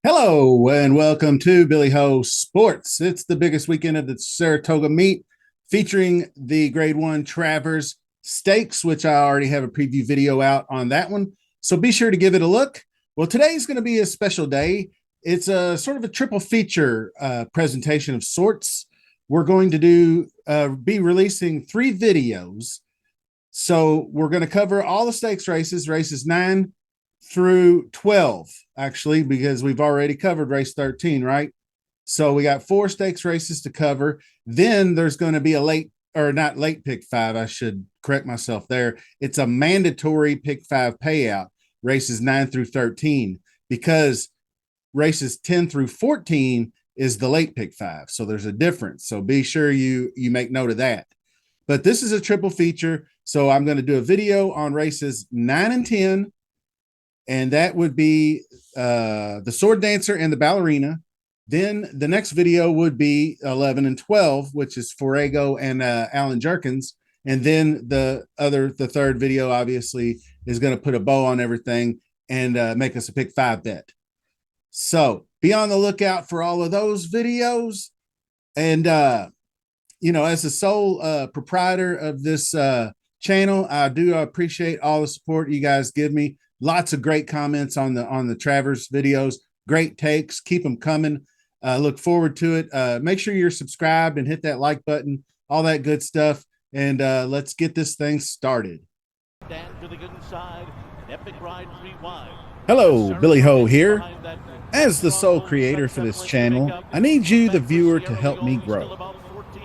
Hello and welcome to Billy Ho Sports. It's the biggest weekend of the Saratoga meet featuring the grade 1 Travers stakes, which I already have a preview video out on that one. So be sure to give it a look. Well, today's going to be a special day. It's a sort of a triple feature presentation of sorts. We're going to be releasing 3 videos. So we're going to cover all the stakes races 9 through 12, actually, because we've already covered race 13, right? So we got 4 stakes races to cover. Then there's going to be a not late pick 5. I should correct myself there. It's a mandatory pick 5 payout, races 9 through 13, because races 10 through 14 is the late pick 5. So there's a difference. So be sure you make note of that. But this is a triple feature. So I'm going to do a video on races 9 and 10, and that would be the sword dancer and the ballerina. Then the next video would be 11 and 12, which is Forego and Alan Jerkins. And then the third video, obviously, is going to put a bow on everything and make us a pick 5 bet. So be on the lookout for all of those videos. And, as the sole proprietor of this channel, I do appreciate all the support you guys give me. Lots of great comments on the Travers videos. Great takes. Keep them coming. Look forward to it. Make sure you're subscribed and hit that like button, all that good stuff. And let's get this thing started. Hello, Billy Ho here. As the sole creator for this channel, I need you, the viewer, to help me grow.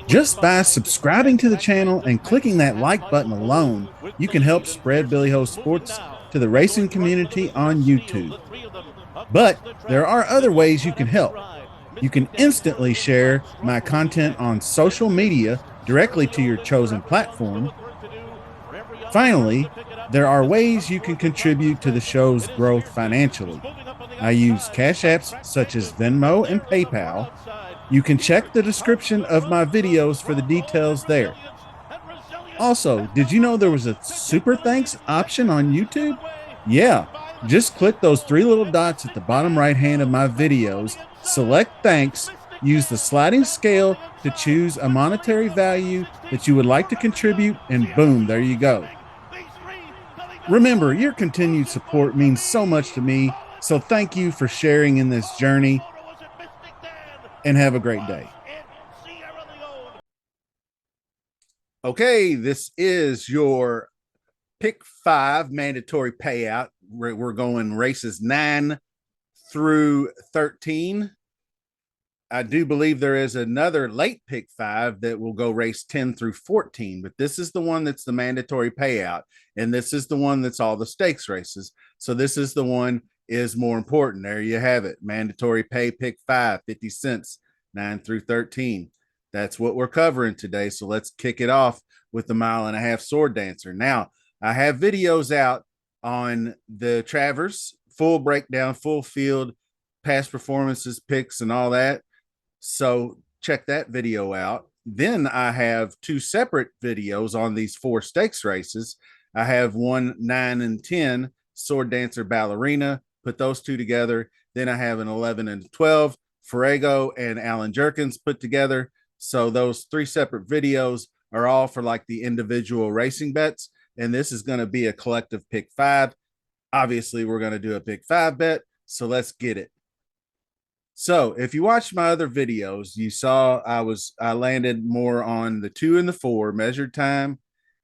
Just by subscribing to the channel and clicking that like button alone, you can help spread Billy Ho Sports to the racing community on YouTube. But there are other ways you can help. You can instantly share my content on social media directly to your chosen platform. Finally, there are ways you can contribute to the show's growth financially. I use cash apps such as Venmo and PayPal. You can check the description of my videos for the details there. Also, did you know there was a super thanks option on YouTube? Yeah, just click those 3 little dots at the bottom right hand of my videos, select thanks, use the sliding scale to choose a monetary value that you would like to contribute, and boom, there you go. Remember, your continued support means so much to me, so thank you for sharing in this journey, and have a great day. Okay, this is your pick 5 mandatory payout. We're going races 9 through 13. I do believe there is another late pick 5 that will go race 10 through 14, but this is the one that's the mandatory payout, and this is the one that's all the stakes races. So this is the one is more important. There you have it. Mandatory pay pick 5, 50 cents, 9 through 13. That's what we're covering today. So let's kick it off with the 1.5 mile sword dancer. Now, I have videos out on the Travers, full breakdown, full field, past performances, picks, and all that. So check that video out. Then I have 2 separate videos on these 4 stakes races. I have one 9 and 10, sword dancer, ballerina. Put those 2 together. Then I have an 11 and 12, Forego and Alan Jerkins put together. So those 3 separate videos are all for like the individual racing bets. And this is going to be a collective pick 5. Obviously, we're going to do a pick 5 bet. So let's get it. So if you watched my other videos, you saw I landed more on the 2 and the 4 measured time.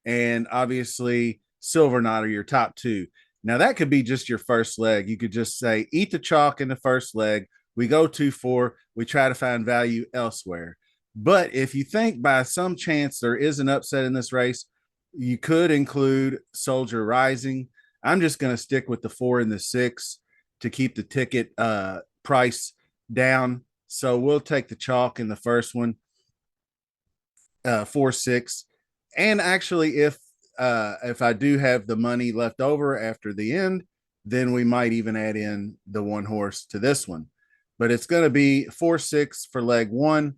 And obviously, Silver Knot are your top 2. Now that could be just your first leg. You could just say, eat the chalk in the first leg. We go 2-4. We try to find value elsewhere. But if you think by some chance there is an upset in this race, you could include Soldier Rising. I'm just going to stick with the 4 and the 6 to keep the ticket price down. So we'll take the chalk in the first one, 4-6. And actually, if I do have the money left over after the end, then we might even add in the 1 horse to this one. But it's going to be 4-6 for leg 1.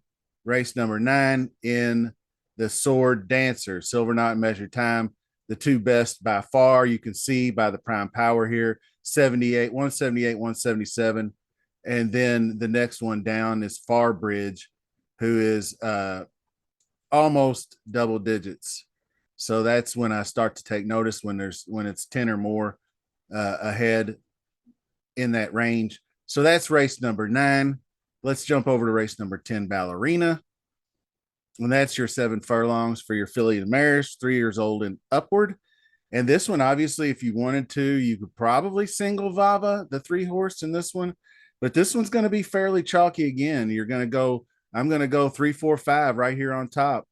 race number 9 in the Sword Dancer, Silver Knot Measure Time. The two best by far, you can see by the prime power here, 78, 178, 177. And then the next one down is Farbridge, who is almost double digits. So that's when I start to take notice when it's 10 or more ahead in that range. So that's race number 9. Let's jump over to race number 10, Ballerina. And that's your 7 furlongs for your filly and mares, 3 years old and upward. And this one, obviously, if you wanted to, you could probably single Vava, the 3 horse in this one. But this one's going to be fairly chalky again. I'm going to go 3, 4, 5 right here on top.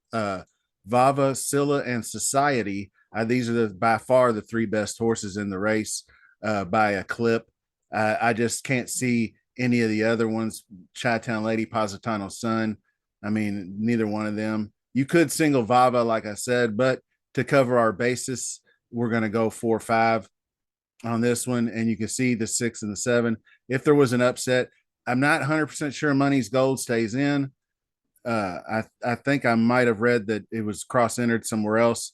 Vava, Scylla, and Society. These are by far the 3 best horses in the race by a clip. I just can't see any of the other ones. Chi-Town Lady, Positano Sun. I mean, neither one of them. You could single Vava, like I said, but to cover our basis, we're going to go 4, 5 on this one. And you can see the 6 and the 7. If there was an upset, I'm not 100% sure Money's Gold stays in. I think I might have read that it was cross-entered somewhere else,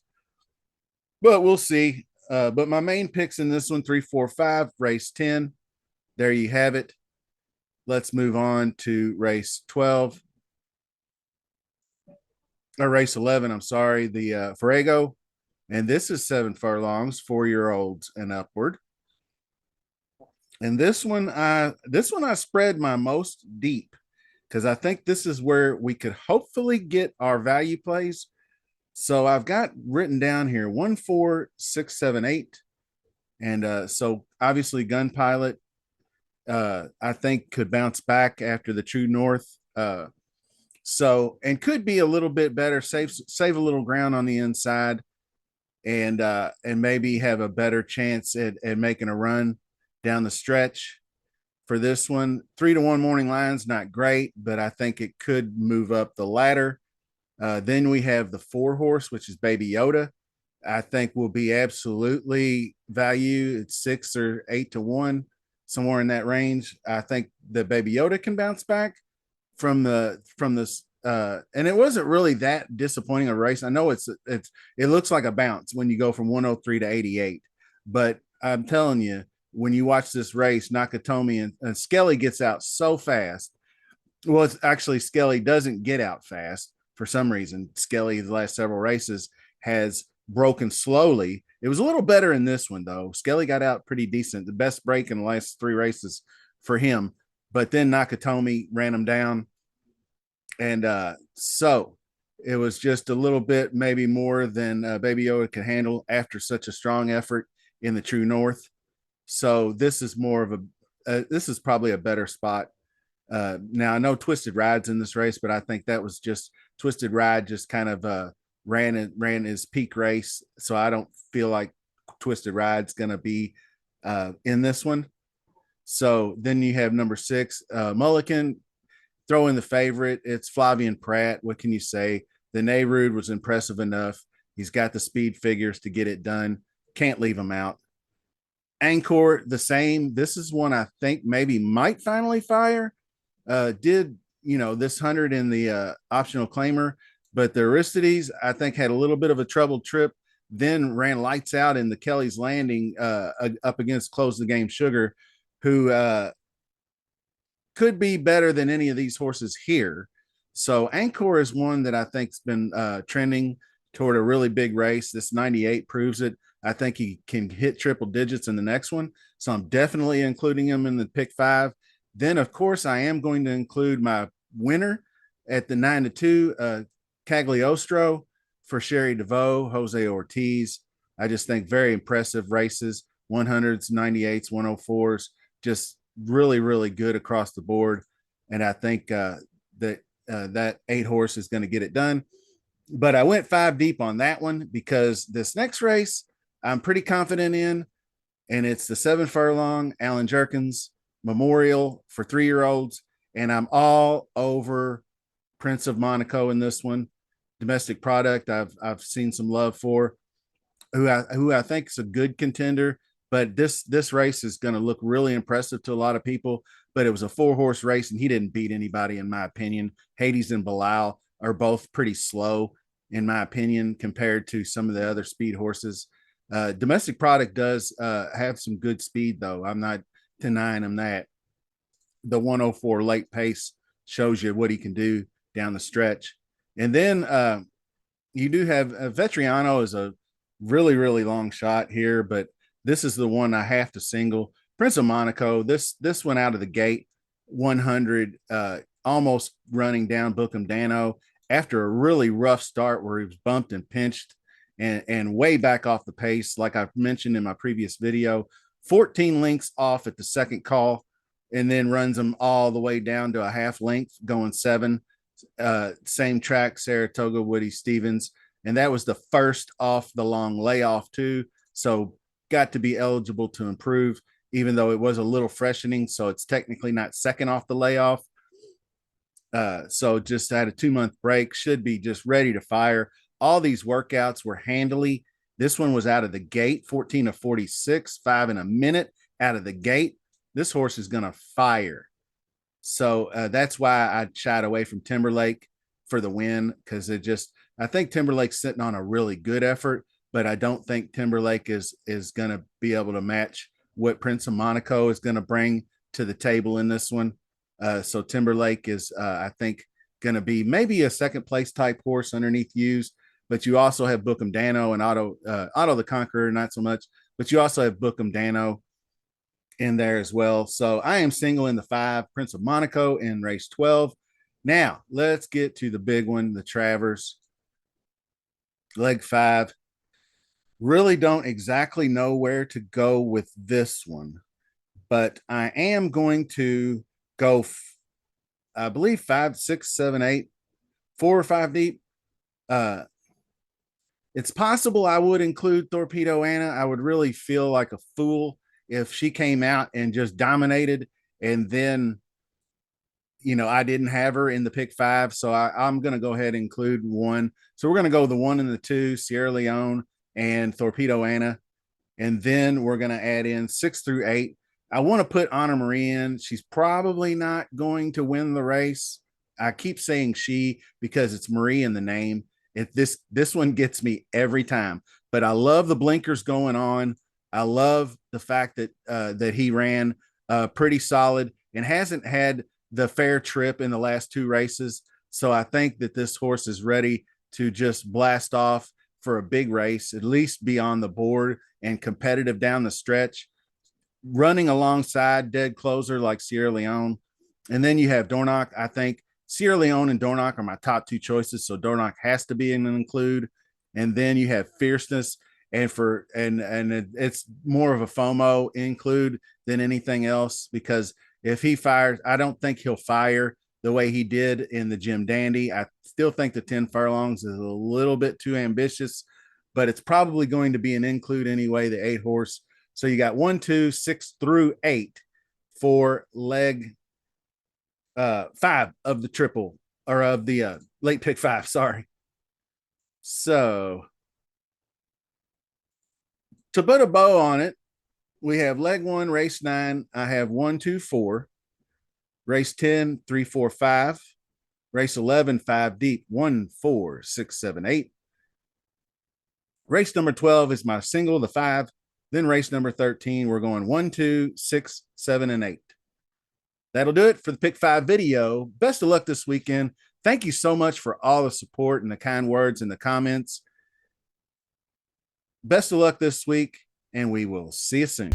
but we'll see. But my main picks in this one, 3, 4, 5, race 10. There you have it. Let's move on to race 12. Or race 11, I'm sorry, the Forego. And this is 7 furlongs, 4-year-olds and upward. And this one I spread my most deep because I think this is where we could hopefully get our value plays. So I've got written down here 1, 4, 6, 7, 8. And so obviously Gun Pilot, I think could bounce back after the True North. So, and could be a little bit better, save a little ground on the inside, and maybe have a better chance at making a run down the stretch for this one. 3-1 Morning Lion's not great, but I think it could move up the ladder. Then we have the 4 horse, which is Baby Yoda. I think will be absolutely value. It's 6 or 8-1, somewhere in that range. I think that Baby Yoda can bounce back from this. And it wasn't really that disappointing a race. I know it looks like a bounce when you go from 103 to 88, but I'm telling you, when you watch this race, Nakatomi and Skelly gets out so fast. Well, it's actually Skelly doesn't get out fast for some reason. Skelly, the last several races, has broken slowly. It was a little better in this one, though. Skelly got out pretty decent. The best break in the last 3 races for him. But then Nakatomi ran him down. And so it was just a little bit, maybe more than Baby Yoda could handle after such a strong effort in the True North. So this is more of this is probably a better spot. Now I know Twisted Ride's in this race, but I think that was just Twisted Ride just kind of ran his peak race. So I don't feel like Twisted Ride's going to be in this one. So then you have number 6, Mulligan. Throw in the favorite. It's Flavian Pratt. What can you say? The Nehrude was impressive enough. He's got the speed figures to get it done. Can't leave him out. Angkor, the same. This is one I think maybe might finally fire. Did, this 100 in the optional claimer, but the Aristides, I think, had a little bit of a troubled trip, then ran lights out in the Kelly's Landing up against Close the Game Sugar, who could be better than any of these horses here. So Angkor is one that I think's been trending toward a really big race. This 98 proves it. I think he can hit triple digits in the next one. So I'm definitely including him in the pick 5. Then, of course, I am going to include my winner at the 9-2, Cagliostro for Sherry DeVoe, Jose Ortiz. I just think very impressive races, 100s, 98s, 104s, just really, really good across the board. And I think that 8 horse is going to get it done. But I went 5 deep on that one because this next race I'm pretty confident in, and it's the 7 furlong Alan Jerkins Memorial for 3-year-olds. And I'm all over Prince of Monaco in this one. Domestic product I've seen some love for, who I think is a good contender. But this race is going to look really impressive to a lot of people. but it was a 4-horse race and he didn't beat anybody, in my opinion. Hades and Belial are both pretty slow, in my opinion, compared to some of the other speed horses. Domestic Product does have some good speed, though. I'm not denying him that. The 104 late pace shows you what he can do down the stretch. And then you do have Vetriano is a really, really long shot here, but this is the one I have to single. Prince of Monaco, this went out of the gate 100, almost running down Bookham Dano after a really rough start where he was bumped and pinched and way back off the pace. Like I've mentioned in my previous video, 14 lengths off at the second call, and then runs them all the way down to a half length going 7. Same track, Saratoga, Woody Stevens. And that was the first off the long layoff too. So got to be eligible to improve, even though it was a little freshening. So it's technically not second off the layoff. So just had a 2-month break, should be just ready to fire. All these workouts were handily. This one was out of the gate, 14 of 46, 5 in a minute out of the gate. This horse is going to fire. So that's why I shied away from Timberlake for the win, because I think Timberlake's sitting on a really good effort, but I don't think Timberlake is going to be able to match what Prince of Monaco is going to bring to the table in this one. So Timberlake is, I think, going to be maybe a second place type horse underneath Hughes, but you also have Bookham Dano and Otto the Conqueror, not so much, but you also have Bookham Dano in there as well. So I am single in the 5, Prince of Monaco in race 12. Now let's get to the big one, the Travers, leg 5. Really don't exactly know where to go with this one, but I am going to go, I believe 5, 6, 7, 8, 4 or 5 deep. It's possible I would include Torpedo Anna. I would really feel like a fool if she came out and just dominated, and then, I didn't have her in the pick 5. So I'm going to go ahead and include 1. So we're going to go the 1 and the 2, Sierra Leone and Torpedo Anna. And then we're going to add in 6 through 8. I want to put Anna Marie in. She's probably not going to win the race. I keep saying she because it's Marie in the name. This one gets me every time. But I love the blinkers going on. I love the fact that he ran pretty solid and hasn't had the fair trip in the last 2 races. So I think that this horse is ready to just blast off for a big race, at least be on the board and competitive down the stretch, running alongside dead closer like Sierra Leone. And then you have Dornoch. I think Sierra Leone and Dornoch are my top 2 choices, so Dornoch has to be an include. And then you have Fierceness, and it's more of a FOMO include than anything else, because if he fires, I don't think he'll fire the way he did in the Jim Dandy. I still think the 10 furlongs is a little bit too ambitious, but it's probably going to be an include anyway, the 8 horse. So you got 1, 2, 6 through 8 for leg 5 of the triple, or of the late pick 5. Sorry. So to put a bow on it, we have leg 1, race 9. I have 1, 2, 4. Race 10, 3, 4, 5. Race 11, 5 deep, 1, 4, 6, 7, 8. Race number 12 is my single, the 5. Then race number 13, we're going 1, 2, 6, 7, and 8. That'll do it for the Pick 5 video. Best of luck this weekend. Thank you so much for all the support and the kind words in the comments. Best of luck this week, and we will see you soon.